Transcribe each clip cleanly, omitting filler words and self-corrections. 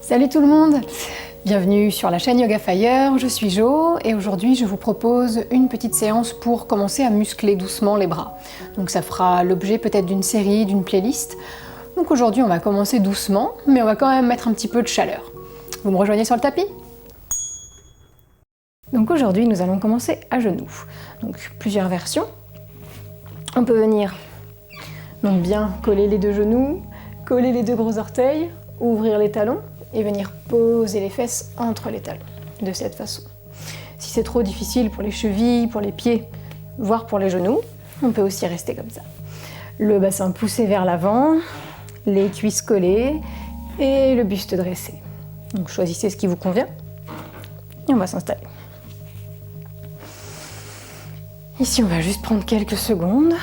Salut tout le monde! Bienvenue sur la chaîne Yoga Fire, je suis Jo et aujourd'hui je vous propose une petite séance pour commencer à muscler doucement les bras. Donc ça fera l'objet peut-être d'une série, d'une playlist. Donc aujourd'hui on va commencer doucement, mais on va quand même mettre un petit peu de chaleur. Vous me rejoignez sur le tapis? Donc aujourd'hui nous allons commencer à genoux. Donc plusieurs versions. On peut venir donc bien coller les deux genoux, coller les deux gros orteils, ouvrir les talons et venir poser les fesses entre les talons, de cette façon. Si c'est trop difficile pour les chevilles, pour les pieds, voire pour les genoux, on peut aussi rester comme ça. Le bassin poussé vers l'avant, les cuisses collées et le buste dressé. Donc choisissez ce qui vous convient et on va s'installer. Ici, on va juste prendre quelques secondes.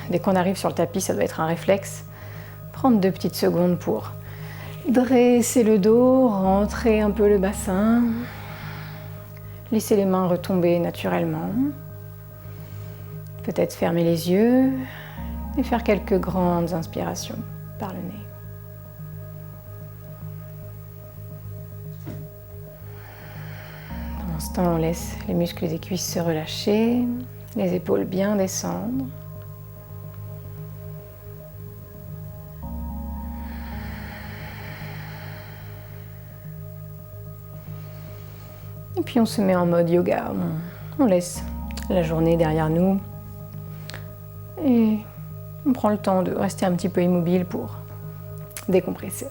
Dès qu'on arrive sur le tapis, ça doit être un réflexe. Prendre 2 petites secondes pour dresser le dos, rentrer un peu le bassin. Laisser les mains retomber naturellement. Peut-être fermer les yeux et faire quelques grandes inspirations par le nez. Pendant ce temps, on laisse les muscles des cuisses se relâcher, les épaules bien descendre. Et puis on se met en mode yoga, on laisse la journée derrière nous et on prend le temps de rester un petit peu immobile pour décompresser.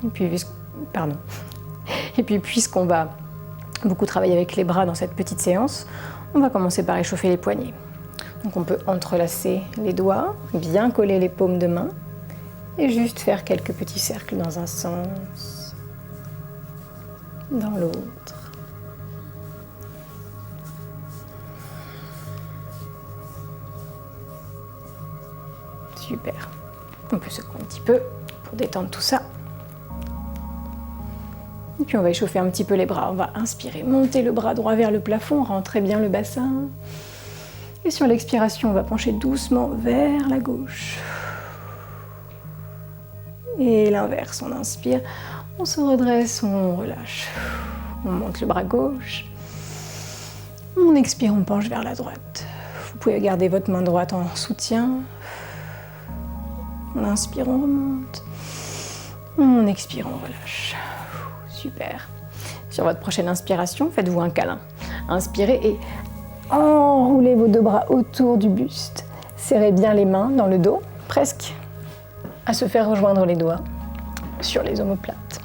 Et puis puisqu'on va beaucoup travailler avec les bras dans cette petite séance, on va commencer par échauffer les poignets. Donc on peut entrelacer les doigts, bien coller les paumes de main et juste faire quelques petits cercles dans un sens, dans l'autre. Super. On peut secouer un petit peu pour détendre tout ça. Et puis on va échauffer un petit peu les bras. On va inspirer, monter le bras droit vers le plafond, rentrer bien le bassin. Et sur l'expiration, on va pencher doucement vers la gauche. Et l'inverse, on inspire, on se redresse, on relâche. On monte le bras gauche. On expire, on penche vers la droite. Vous pouvez garder votre main droite en soutien. On inspire, on remonte. On expire, on relâche. Super. Sur votre prochaine inspiration, faites-vous un câlin. Inspirez et enroulez vos 2 bras autour du buste. Serrez bien les mains dans le dos, presque à se faire rejoindre les doigts sur les omoplates.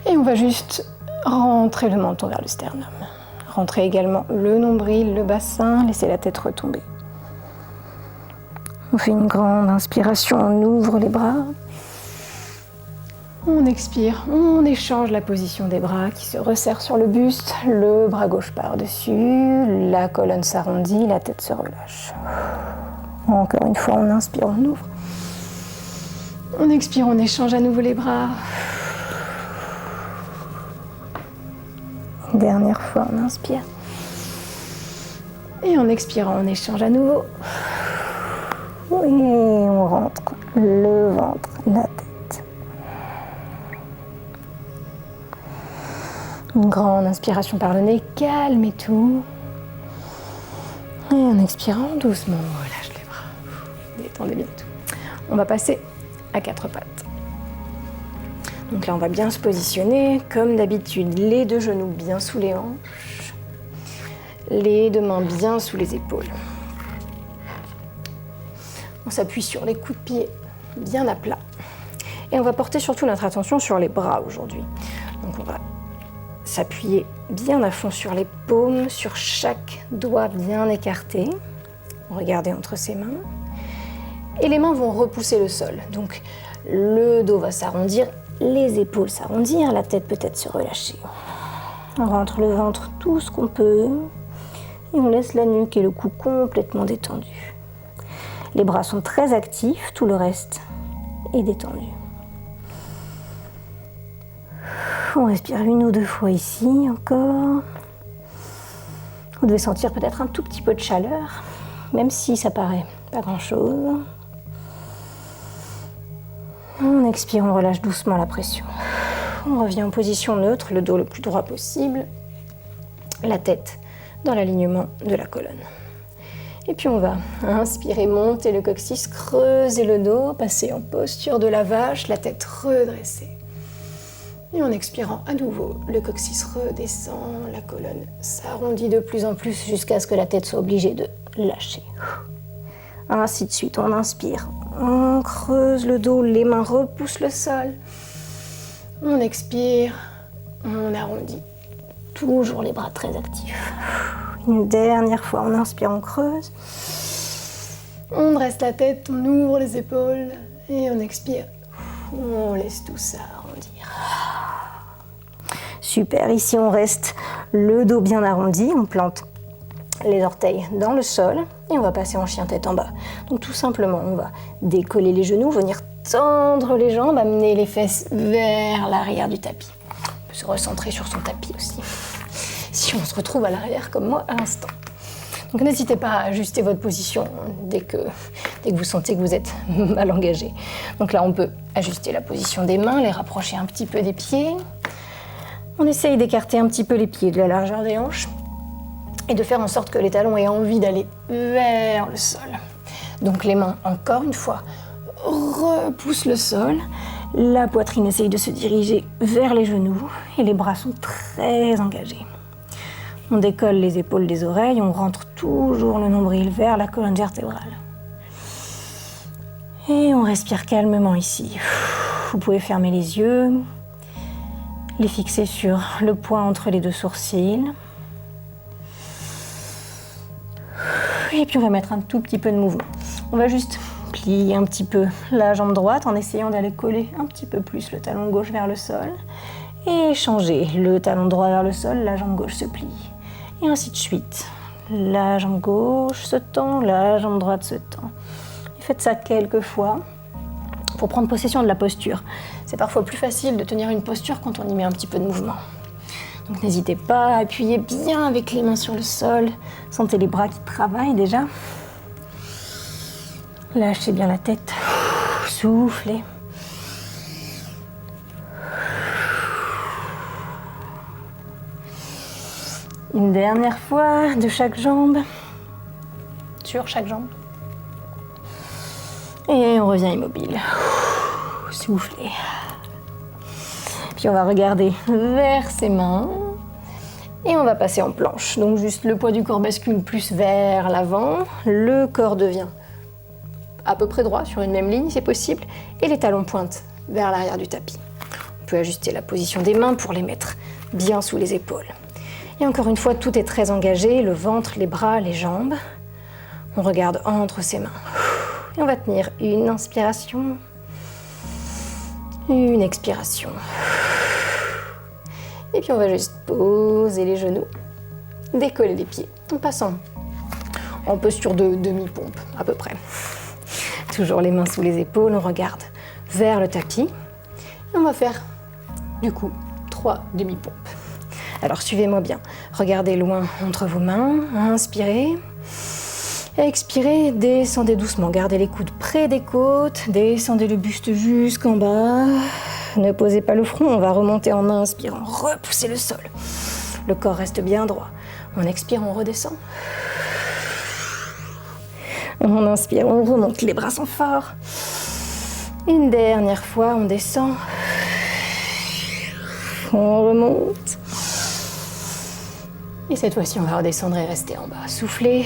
Et on va juste rentrer le menton vers le sternum. Rentrez également le nombril, le bassin, laissez la tête retomber. On fait une grande inspiration, on ouvre les bras. On expire, on échange la position des bras qui se resserrent sur le buste, le bras gauche par-dessus, la colonne s'arrondit, la tête se relâche. Encore une fois, on inspire, on ouvre. On expire, on échange à nouveau les bras. Dernière fois, on inspire. Et en expirant, on échange à nouveau. Et on rentre le ventre, la tête. Une grande inspiration par le nez, calmez tout. Et en expirant doucement, on relâche les bras. Détendez bien tout. On va passer à 4 pattes. Donc là, on va bien se positionner, comme d'habitude, les 2 genoux bien sous les hanches, les 2 mains bien sous les épaules. On s'appuie sur les coudes de pied bien à plat. Et on va porter surtout notre attention sur les bras aujourd'hui. Donc on va s'appuyer bien à fond sur les paumes, sur chaque doigt bien écarté. Regardez entre ses mains. Et les mains vont repousser le sol. Donc le dos va s'arrondir, les épaules s'arrondir, la tête peut-être se relâcher. On rentre le ventre tout ce qu'on peut. Et on laisse la nuque et le cou complètement détendus. Les bras sont très actifs, tout le reste est détendu. On respire 1 ou 2 fois ici encore. Vous devez sentir peut-être un tout petit peu de chaleur. même si ça paraît pas grand-chose. On expire, on relâche doucement la pression. On revient en position neutre, le dos le plus droit possible, la tête dans l'alignement de la colonne. Et puis on va inspirer, monter le coccyx, creuser le dos, passer en posture de la vache, la tête redressée. Et en expirant à nouveau, le coccyx redescend, la colonne s'arrondit de plus en plus jusqu'à ce que la tête soit obligée de lâcher. Ainsi de suite, on inspire, on creuse le dos, les mains repoussent le sol. On expire, on arrondit, toujours les bras très actifs. Une dernière fois, on inspire, on creuse. On dresse la tête, on ouvre les épaules et on expire. On laisse tout ça arrondir. Super, ici on reste le dos bien arrondi, on plante les orteils dans le sol et on va passer en chien tête en bas. Donc tout simplement, on va décoller les genoux, venir tendre les jambes, amener les fesses vers l'arrière du tapis. On peut se recentrer sur son tapis aussi, si on se retrouve à l'arrière comme moi à l'instant. Donc n'hésitez pas à ajuster votre position dès que vous sentez que vous êtes mal engagé. Donc là, on peut ajuster la position des mains, les rapprocher un petit peu des pieds. On essaye d'écarter un petit peu les pieds de la largeur des hanches et de faire en sorte que les talons aient envie d'aller vers le sol. Donc les mains, encore une fois, repoussent le sol. La poitrine essaye de se diriger vers les genoux et les bras sont très engagés. On décolle les épaules des oreilles, on rentre toujours le nombril vers la colonne vertébrale. Et on respire calmement ici. Vous pouvez fermer les yeux, les fixer sur le point entre les deux sourcils. Et puis on va mettre un tout petit peu de mouvement. On va juste plier un petit peu la jambe droite en essayant d'aller coller un petit peu plus le talon gauche vers le sol. Et changer le talon droit vers le sol, la jambe gauche se plie. Et ainsi de suite. La jambe gauche se tend, la jambe droite se tend. Et faites ça quelques fois pour prendre possession de la posture. C'est parfois plus facile de tenir une posture quand on y met un petit peu de mouvement. Donc n'hésitez pas à appuyer bien avec les mains sur le sol. Sentez les bras qui travaillent déjà. Lâchez bien la tête. Soufflez. Une dernière fois de chaque jambe, sur chaque jambe. Et on revient immobile. Soufflez. Puis on va regarder vers ses mains. Et on va passer en planche. Donc juste le poids du corps bascule plus vers l'avant. Le corps devient à peu près droit, sur une même ligne, c'est possible. Et les talons pointent vers l'arrière du tapis. On peut ajuster la position des mains pour les mettre bien sous les épaules. Et encore une fois, tout est très engagé, le ventre, les bras, les jambes. On regarde entre ses mains. Et on va tenir une inspiration, une expiration. Et puis on va juste poser les genoux, décoller les pieds en passant en posture de demi-pompe à peu près. Toujours les mains sous les épaules, on regarde vers le tapis. Et on va faire du coup 3 demi-pompes. Alors suivez-moi bien, regardez loin entre vos mains, inspirez, expirez, descendez doucement, gardez les coudes près des côtes, descendez le buste jusqu'en bas, ne posez pas le front, on va remonter en inspirant, repoussez le sol, le corps reste bien droit, on expire, on redescend, on inspire, on remonte, les bras sont forts, une dernière fois, on descend, on remonte. Et cette fois-ci, on va redescendre et rester en bas. Soufflez.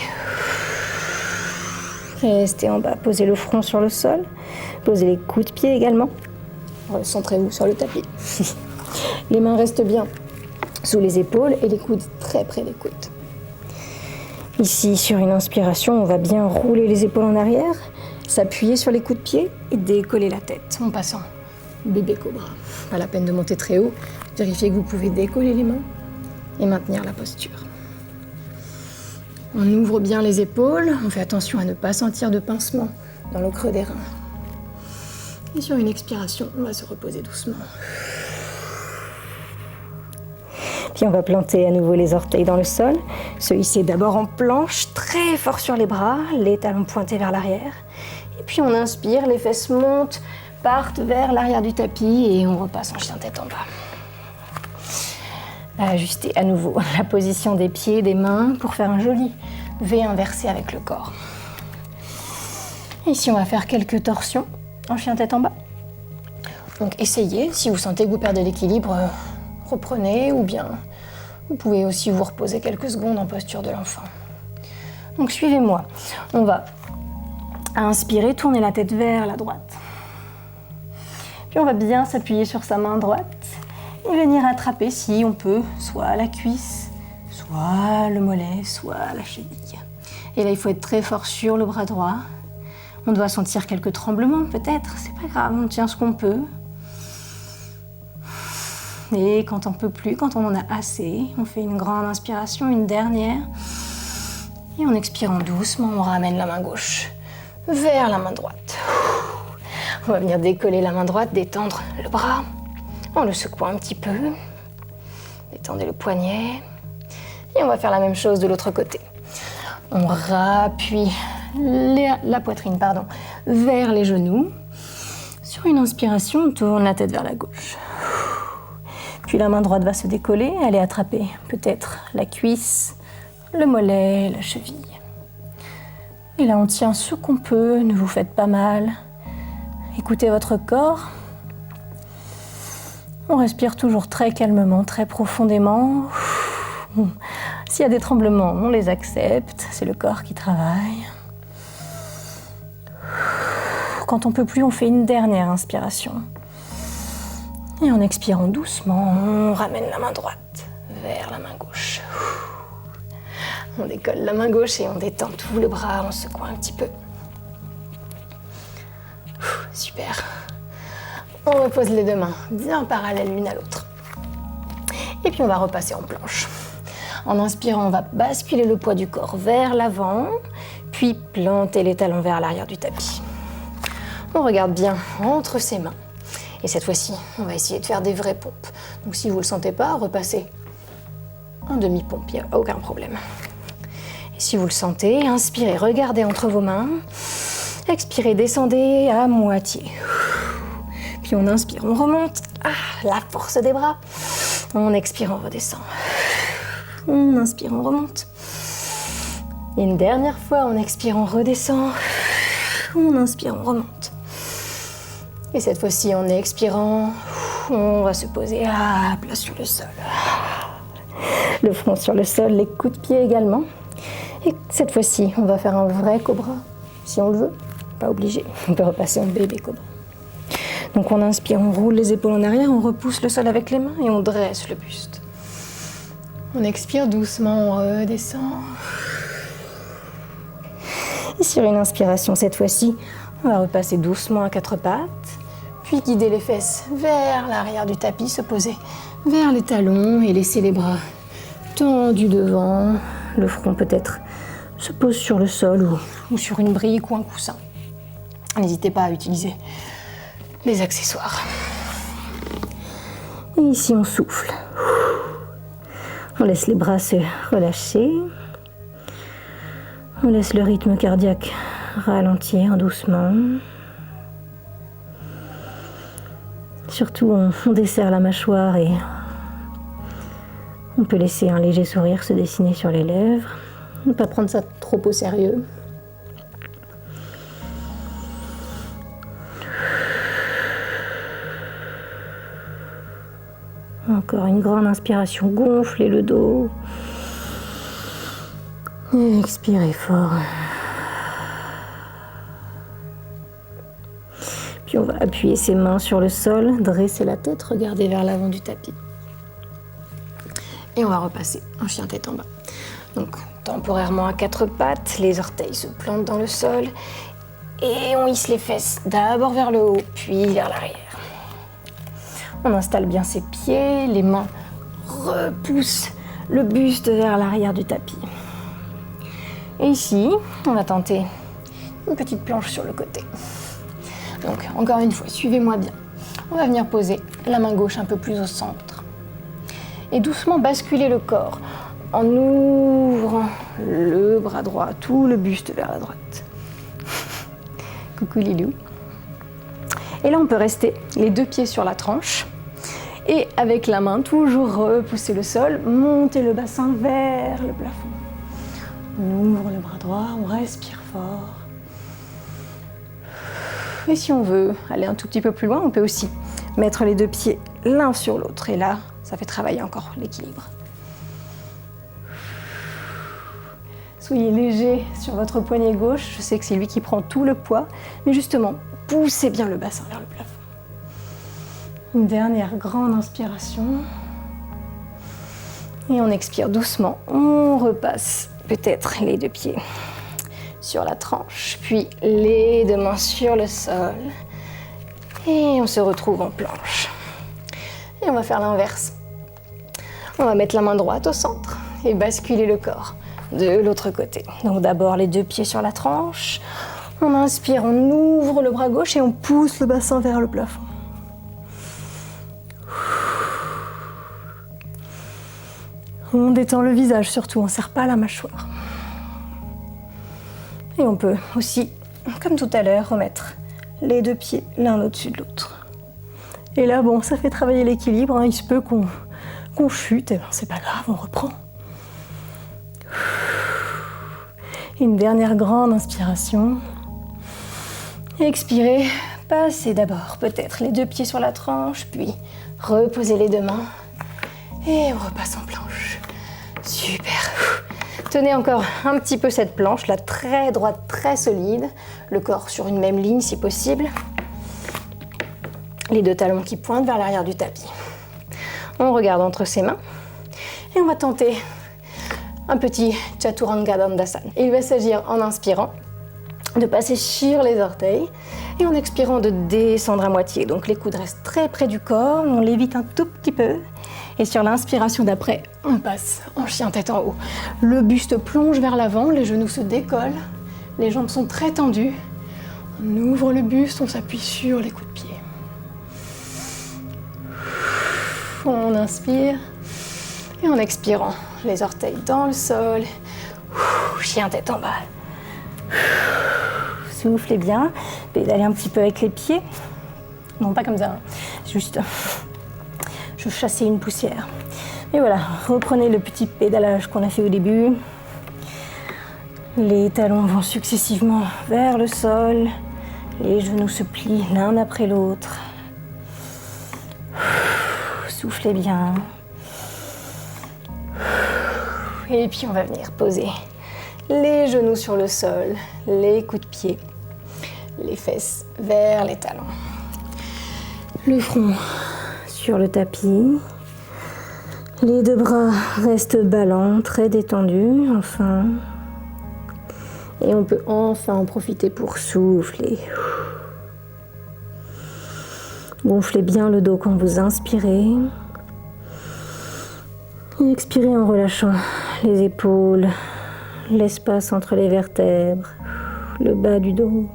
Restez en bas. Posez le front sur le sol. Posez les coups de pied également. Recentrez-vous sur le tapis. Les mains restent bien sous les épaules et les coudes très près des côtes. Ici, sur une inspiration, on va bien rouler les épaules en arrière, s'appuyer sur les coups de pied et décoller la tête en passant bébé cobra. Pas la peine de monter très haut. Vérifiez que vous pouvez décoller les mains et maintenir la posture. On ouvre bien les épaules, on fait attention à ne pas sentir de pincement dans le creux des reins. Et sur une expiration, on va se reposer doucement. Puis on va planter à nouveau les orteils dans le sol, se hisser d'abord en planche, très fort sur les bras, les talons pointés vers l'arrière. Et puis on inspire, les fesses montent, partent vers l'arrière du tapis et on repasse en chien tête en bas. Ajuster à nouveau la position des pieds, des mains pour faire un joli V inversé avec le corps. Ici, on va faire quelques torsions en chien tête en bas. Donc essayez, si vous sentez que vous perdez l'équilibre, reprenez ou bien vous pouvez aussi vous reposer quelques secondes en posture de l'enfant. Donc suivez-moi. On va inspirer, tourner la tête vers la droite. Puis on va bien s'appuyer sur sa main droite et venir attraper, si on peut, soit la cuisse, soit le mollet, soit la cheville. Et là, il faut être très fort sur le bras droit. On doit sentir quelques tremblements, peut-être. C'est pas grave, on tient ce qu'on peut. Et quand on peut plus, quand on en a assez, on fait une grande inspiration, une dernière. Et en expirant doucement, on ramène la main gauche vers la main droite. On va venir décoller la main droite, détendre le bras en le secouant un petit peu. Détendez le poignet. Et on va faire la même chose de l'autre côté. On rappuie la poitrine vers les genoux. Sur une inspiration, on tourne la tête vers la gauche. Puis la main droite va se décoller, aller attraper peut-être la cuisse, le mollet, la cheville. Et là, on tient ce qu'on peut, ne vous faites pas mal. Écoutez votre corps. On respire toujours très calmement, très profondément. S'il y a des tremblements, on les accepte. C'est le corps qui travaille. Quand on peut plus, on fait une dernière inspiration. Et en expirant doucement, on ramène la main droite vers la main gauche. On décolle la main gauche et on détend tout le bras en secouant un petit peu. Super. On repose les deux mains bien parallèles l'une à l'autre. Et puis on va repasser en planche. En inspirant, on va basculer le poids du corps vers l'avant, puis planter les talons vers l'arrière du tapis. On regarde bien entre ses mains. Et cette fois-ci, on va essayer de faire des vraies pompes. Donc si vous ne le sentez pas, repassez en demi-pompe, il n'y a aucun problème. Et si vous le sentez, inspirez, regardez entre vos mains. Expirez, descendez à moitié. Puis on inspire, on remonte. La force des bras. On expire, on redescend. On inspire, on remonte. Et une dernière fois, on expire, on redescend. On inspire, on remonte. Et cette fois-ci, en expirant, on va se poser à plat sur le sol. Le front sur le sol, les coups de pied également. Et cette fois-ci, on va faire un vrai cobra, si on le veut. Pas obligé, on peut repasser en bébé cobra. Donc on inspire, on roule les épaules en arrière, on repousse le sol avec les mains et on dresse le buste. On expire doucement, on redescend. Et sur une inspiration, cette fois-ci, on va repasser doucement à quatre pattes, puis guider les fesses vers l'arrière du tapis, se poser vers les talons et laisser les bras tendus devant. Le front peut-être se pose sur le sol ou sur une brique ou un coussin. N'hésitez pas à utiliser les accessoires. Et ici, on souffle. On laisse les bras se relâcher. On laisse le rythme cardiaque ralentir doucement. Surtout, on desserre la mâchoire et on peut laisser un léger sourire se dessiner sur les lèvres. Ne pas prendre ça trop au sérieux. Encore une grande inspiration, gonflez le dos. Et expirez fort. Puis on va appuyer ses mains sur le sol, dresser la tête, regarder vers l'avant du tapis. Et on va repasser en chien tête en bas. Donc temporairement à quatre pattes, les orteils se plantent dans le sol et on hisse les fesses d'abord vers le haut, puis vers l'arrière. On installe bien ses pieds, les mains repoussent le buste vers l'arrière du tapis. Et ici, on va tenter une petite planche sur le côté. Donc, encore une fois, suivez-moi bien. On va venir poser la main gauche un peu plus au centre. et doucement basculer le corps en ouvrant le bras droit, tout le buste vers la droite. Coucou Lilou. Et là, on peut rester les 2 pieds sur la tranche et avec la main, toujours repousser le sol, monter le bassin vers le plafond. On ouvre le bras droit, on respire fort. Et si on veut aller un tout petit peu plus loin, on peut aussi mettre les 2 pieds l'un sur l'autre. Et là, ça fait travailler encore l'équilibre. Soyez léger sur votre poignet gauche. Je sais que c'est lui qui prend tout le poids. Mais justement, poussez bien le bassin vers le plafond. Une dernière grande inspiration. Et on expire doucement. On repasse peut-être les 2 pieds sur la tranche, puis les 2 mains sur le sol. Et on se retrouve en planche. Et on va faire l'inverse. On va mettre la main droite au centre et basculer le corps de l'autre côté. Donc d'abord les 2 pieds sur la tranche. On inspire, on ouvre le bras gauche et on pousse le bassin vers le plafond. On détend le visage surtout, on ne serre pas la mâchoire. Et on peut aussi, comme tout à l'heure, remettre les 2 pieds l'un au-dessus de l'autre. Et là, bon, ça fait travailler l'équilibre, hein. Il se peut qu'on chute, et ben, c'est pas grave, on reprend. Une dernière grande inspiration. Expirez, passez d'abord peut-être les 2 pieds sur la tranche, puis reposez les 2 mains et on repasse en planche. Super. Tenez encore un petit peu cette planche, là, très droite, très solide. Le corps sur une même ligne si possible. Les 2 talons qui pointent vers l'arrière du tapis. On regarde entre ses mains et on va tenter un petit Chaturanga Dandasana. Il va s'agir, en inspirant, de passer sur les orteils et en expirant de descendre à moitié. Donc les coudes restent très près du corps, on lévite un tout petit peu. Et sur l'inspiration d'après, on passe en chien tête en haut. Le buste plonge vers l'avant, les genoux se décollent, les jambes sont très tendues. On ouvre le buste, on s'appuie sur les coups de pied. On inspire et en expirant, les orteils dans le sol, chien tête en bas. Soufflez bien, pédalez un petit peu avec les pieds. Non, pas comme ça, hein. Juste, je chassais une poussière. Et voilà, reprenez le petit pédalage qu'on a fait au début. Les talons vont successivement vers le sol. Les genoux se plient l'un après l'autre. Soufflez bien. Et puis on va venir poser les genoux sur le sol, les coups de pied, les fesses vers les talons. Le front sur le tapis. Les 2 bras restent ballants, très détendus, enfin. Et on peut enfin en profiter pour souffler. Gonflez bien le dos quand vous inspirez. Et expirez en relâchant les épaules, l'espace entre les vertèbres, le bas du dos.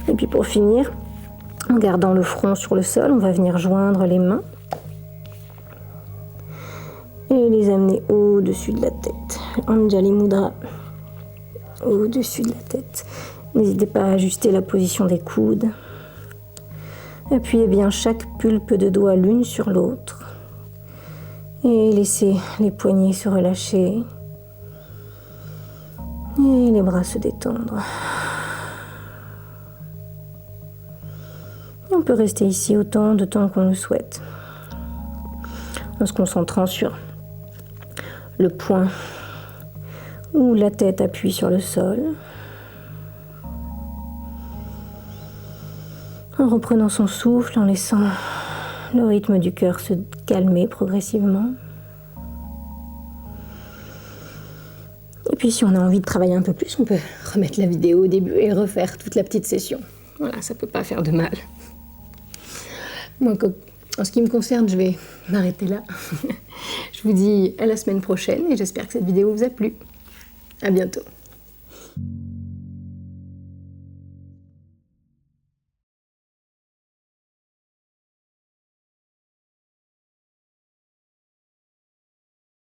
Et puis pour finir, en gardant le front sur le sol, on va venir joindre les mains et les amener au-dessus de la tête. Anjali Mudra, au-dessus de la tête. N'hésitez pas à ajuster la position des coudes. Appuyez bien chaque pulpe de doigts l'une sur l'autre. Et laissez les poignets se relâcher. Et les bras se détendre. Et on peut rester ici autant de temps qu'on le souhaite. En se concentrant sur le point où la tête appuie sur le sol. En reprenant son souffle, en laissant le rythme du cœur se calmer progressivement. Et puis si on a envie de travailler un peu plus, on peut remettre la vidéo au début et refaire toute la petite session. Voilà, ça peut pas faire de mal. Moi, en ce qui me concerne, je vais m'arrêter là. Je vous dis à la semaine prochaine et j'espère que cette vidéo vous a plu. À bientôt.